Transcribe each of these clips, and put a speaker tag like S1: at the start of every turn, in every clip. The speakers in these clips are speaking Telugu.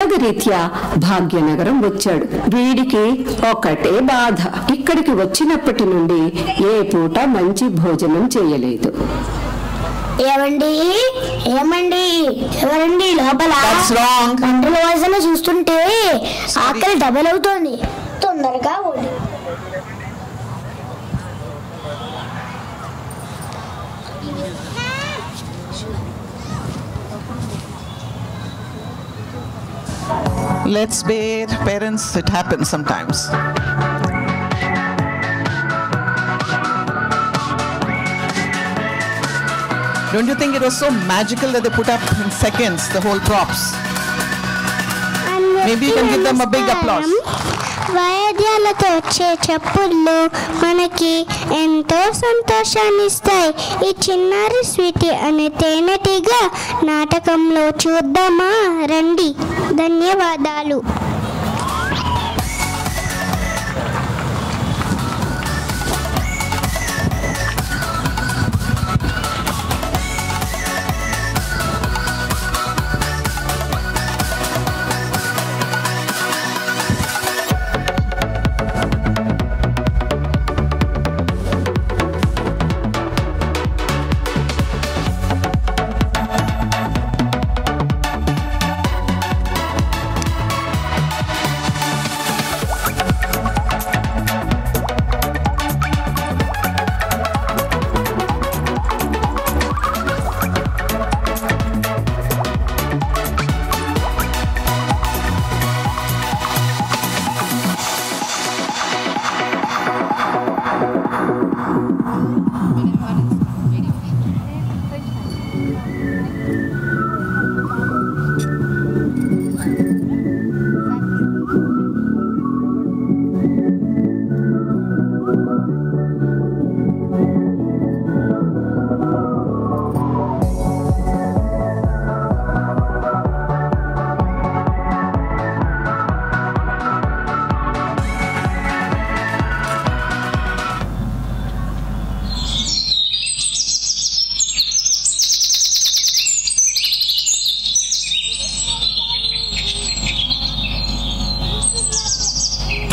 S1: రీత్యా భాగ్యనగరం వచ్చాడు. వీడికి ఒకటే బాధ, ఇక్కడికి వచ్చినప్పటి నుండి ఏ పూట మంచి భోజనం చేయలేదు.
S2: ఏమండి ఏమండి ఎవరండి లోపల? గంటల వాసన చూస్తుంటే ఆకలి డబల్ అవుతోంది. తొందరగా ఓడి.
S3: Let's bear parents, it happens sometimes. Don't you think it was so magical that they put up in seconds the whole props? Maybe you can give them a big applause.
S2: వాయిద్యాలతో వచ్చే చప్పుళ్ళు మనకి ఎంతో సంతోషాన్ని ఇస్తాయి. ఈ చిన్నారి స్వీటీ అనే తేనెటీగా నాటకంలో చూద్దామా రండి. ధన్యవాదాలు.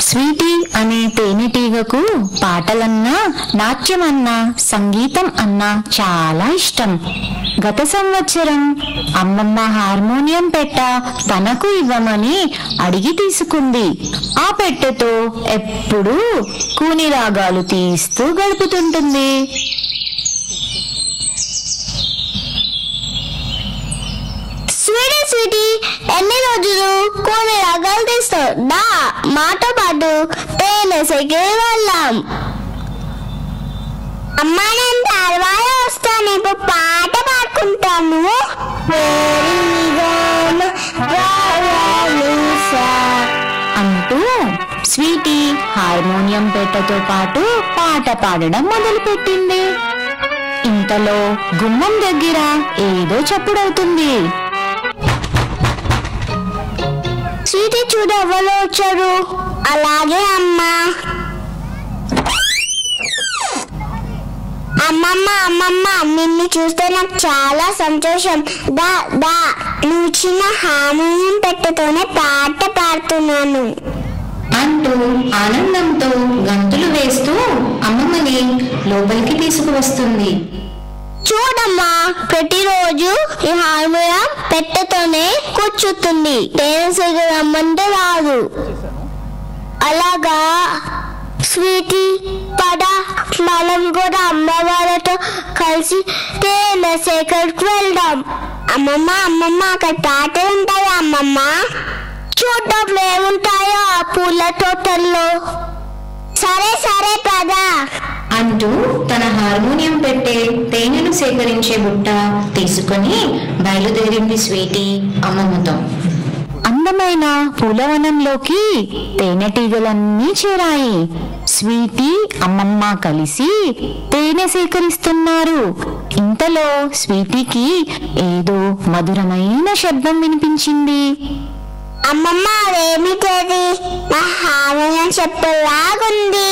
S4: స్వీటీ అనే తేనెటీగకు పాటలన్నా, నాట్యమన్నా, సంగీతం అన్నా చాలా ఇష్టం. గత సంవత్సరం అమ్మమ్మ హార్మోనియం పెట్ట తనకు ఇవ్వమని అడిగి తీసుకుంది. ఆ పెట్టెతో ఎప్పుడూ కూని రాగాలు తీస్తూ గడుపుతుంటుంది.
S2: స్వీటీ ఎన్ని రోజులు కొన్ని రాగాలు తీస్తావు? దా మాతో పాటు తేనెసకి వెళ్ళాం. అమ్మా నేను తర్వాత వస్తాను, ఇప్పుడు పాట పాడుకుంటాను.
S4: అంటూ స్వీటీ హార్మోనియం పెట్టెతో పాటు పాట పాడడం మొదలుపెట్టింది. ఇంతలో గుమ్మం దగ్గర ఏదో చప్పుడవుతుంది.
S2: స్వీటీ చూడు ఎవరు వచ్చారు. అలాగే అమ్మా. అమ్మమ్మ అమ్మమ్మ నిన్ను చూస్తే నాకు చాలా సంతోషం. దా దా నువ్వు చిన్న హార్మోనియం పెట్టెతోనే పాట పాడుతున్నాను
S4: అంటూ ఆనందంతో గంతులు వేస్తూ అమ్మమ్మని లోపలికి తీసుకువస్తుంది.
S2: చూడమ్మా, ప్రతిరోజు ఈ హార్మోనియం పెట్టెతోనే కూర్చుంటుంది. తేనె రమ్మంటే రాదు. అలాగా స్వీటీ, పద మనం కూడా అమ్మవారితో కలిసి తేనె సేకరణకు వెళ్దాం. అమ్మమ్మ అమ్మమ్మ అక్కడ పాటలు ఉంటాయా అమ్మమ్మ? చూద్దాం ఏముంటాయో ఆ పూల తోటల్లో. సరే సరే పద
S4: అంటూ తన హార్మోనియం పెట్టే తేనెను సేకరించే బుట్ట తీసుకొని బయలుదేరింది స్వీటీ అమ్మమ్మతో. అందమైన పూలవనంలోకి తేనెటీగలన్నీ చేరాయి. స్వీటీ అమ్మమ్మ కలిసి తేనె సేకరిస్తున్నారు. ఇంతలో స్వీటీకి ఏదో మధురమైన శబ్దం వినిపించింది.
S2: అమ్మమ్మ అదేమిటది? నా హార్మోనియం చెప్పలాగుంది.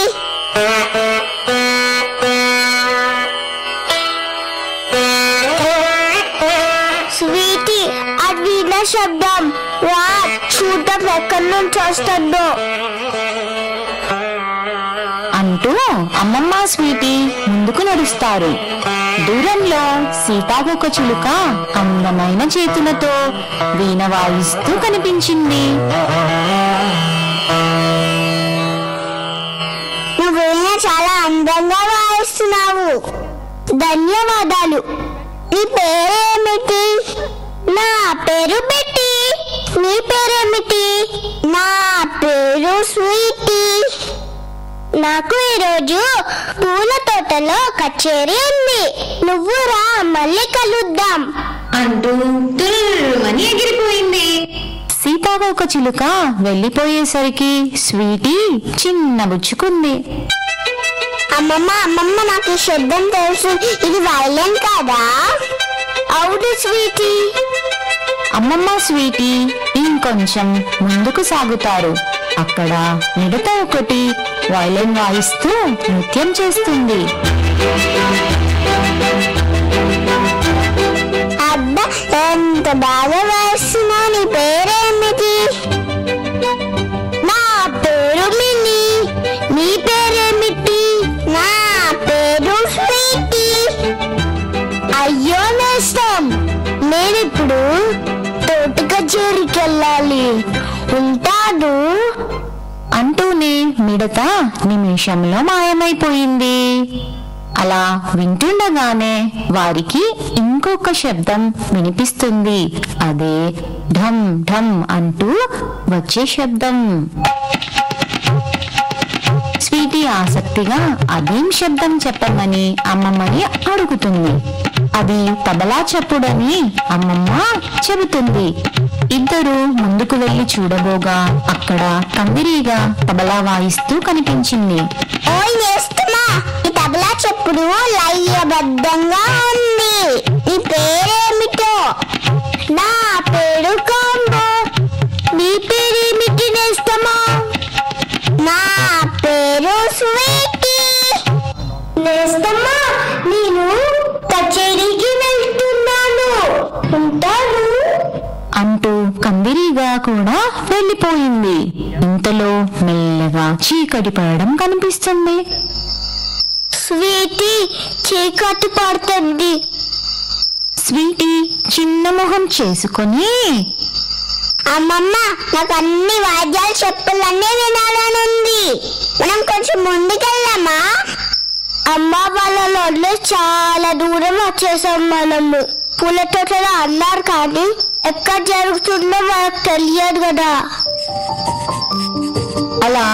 S2: స్వీటీ అది శబ్దం. చూద్దాం ఎక్కడి నుంచి వస్తుందో
S4: అంటూ అమ్మమ్మ స్వీటీ ముందుకు నడుస్తారు. దూరంలో సీతాకోక చిలుక అందమైన చేతులతో వీణ వాయిస్తూ కనిపించింది.
S2: నువ్వు వీణ చాలా అందంగా వాయిస్తున్నావు, ధన్యవాదాలు. నీ పేరేమిటి? నా పేరు బెట్టి. నీ పేరేమిటి? నా పేరు స్వీటీ. నాకు ఈరోజు పూల తోటలో కచేరీ ఉంది, నువ్వు రా, మళ్ళీ కలుద్దాం
S4: అంటూ తుర్రుమని ఎగిరిపోయింది. సీతాకోక చిలుక వెళ్ళిపోయేసరికి స్వీటీ చిన్నబుచ్చుకుంది.
S2: అమ్మమ్మ అమ్మమ్మ, నాకు ఈ శబ్దం తెలుసు, ఇది వైలెన్ కాదా? అవును స్వీటీ.
S4: అమ్మమ్మ స్వీటీ ఇంకొంచెం ముందుకు సాగుతారు. అక్కడ మిడత ఒకటి వైలెన్ వాయిస్తూ నృత్యం చేస్తుంది.
S2: అబ్బా, ఎంత బాగా వాయిస్తున్నావు. నీ పేరేమిటి? నా పేరు మినీ. నీ పేరేమిటి? నా పేరు స్వీటీ. అయ్యో నేస్తం, నేనిప్పుడు తోట కచేరీకి వెళ్ళాలి, ఉంటాను
S4: అంటూనే మిడత నిమిషంలో మాయమైపోయింది. అలా వింటుండగానే వారికి ఇంకొక శబ్దం వినిపిస్తుంది. అదే ఢమ్ ఢమ్ అంటూ వచ్చే శబ్దం. స్వీటీ ఆసక్తిగా అదేం శబ్దం చెప్పమని అమ్మమ్మని అడుగుతుంది. అది తబలా చప్పుడని అమ్మమ్మ చెబుతుంది. ఇద్దరు ముందుకు వెళ్లి చూడబోగా అక్కడ కందిరీగా తబలా వాయిస్తూ కనిపించింది.
S2: ఓయ్ నేస్తమా, ఈ తబలా చెప్పుడు లయబద్ధంగా ఉంది. నీ పేరేమిటో? నా పేరు కాంబో. నీ పేరేమిటి నేస్తమా? నా పేరు స్వీటీ. నేస్తమా, నేను కచేరీకి వెళ్తున్నాను, ఉంటాను
S4: అంటూ కందిరీగా కూడా వెళ్ళిపోయింది. ఇంతలో మెల్లగా చీకటి పడడం కనిపిస్తుంది.
S2: స్వీటీ, చీకటి పడుతుంది.
S4: స్వీటీ చిన్న మొహం చేసుకొని,
S2: అమ్మమ్మ, నాకు అన్ని వాద్యాలు చెప్పులన్నీ వినాలనుంది, మనం కొంచెం ముందుకెళ్దామా? అమ్మ వాళ్ళ లోడ్లు చాలా దూరం వచ్చేసాం. మనము పూల తోటలో అన్నారు, కానీ ఎక్కడ జరుగుతుందో మనకు తెలియదు కదా.
S4: అలా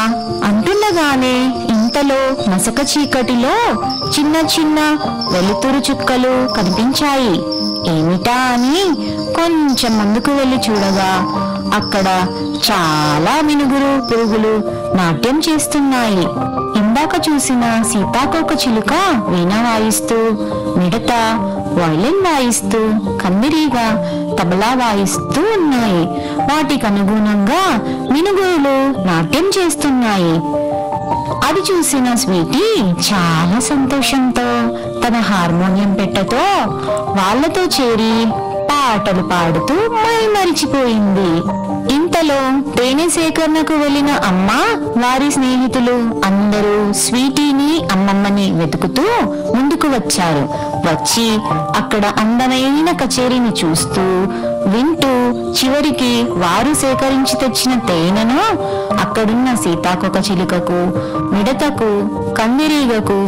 S4: అంటుండగానే ఇంతలో మసక చీకటిలో చిన్న చిన్న వెలుతురు చుక్కలు కనిపించాయి. ఏమిటా అని కొంచెం ముందుకు వెళ్లి చూడగా అక్కడ చాలా మినుగురు పురుగులు నాట్యం చేస్తున్నాయి. ఇందాక చూసిన సీతాకోక చిలుక వీణ వాయిస్తూ, మిడత వైలిన్ వాయిస్తూ, కందిరీగా తబలా వాయిస్తూ ఉన్నాయి. వాటికి అనుగుణంగా మినుగురులు నాట్యం చేస్తున్నాయి. అది చూసిన స్వీటీ చాలా సంతోషంతో తన హార్మోనియం పెట్టెతో వాళ్ళతో చేరి పాటలు పాడుతూ మైమరిచిపోయింది. ఇంతలో తేనె సేకరణకు వెళ్లిన అమ్మ, వారి స్నేహితులు అందరూ స్వీటీని అమ్మమ్మని వెతుకుతూ ముందుకు వచ్చారు. వచ్చి అక్కడ అందమైన కచేరీని చూస్తూ వింటూ చివరికి వారు సేకరించి తెచ్చిన తేనెను అక్కడున్న సీతాకోక చిలుకకు, మిడతకు, కందిరీగకు,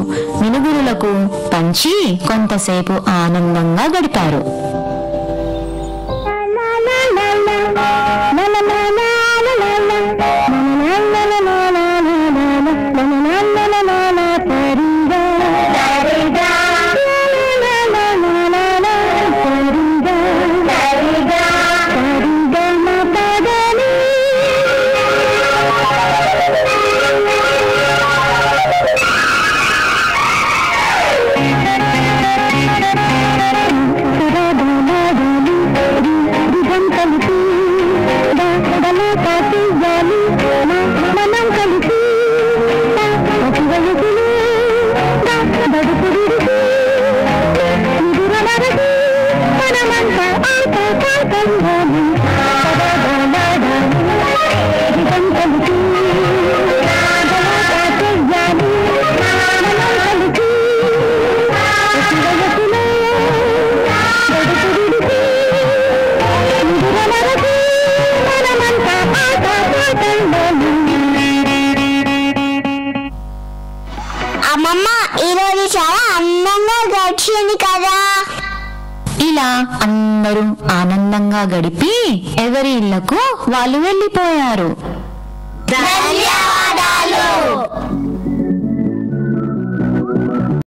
S4: మినుగురులకు పంచి కొంతసేపు ఆనందంగా గడిపారు.
S2: ఈరోజు చాలా అందంగా గడిచింది కదా.
S4: ఇలా అందరూ ఆనందంగా గడిపి ఎవరి ఇళ్లకు వాళ్ళు వెళ్ళిపోయారు.
S2: ధన్యవాదాలు.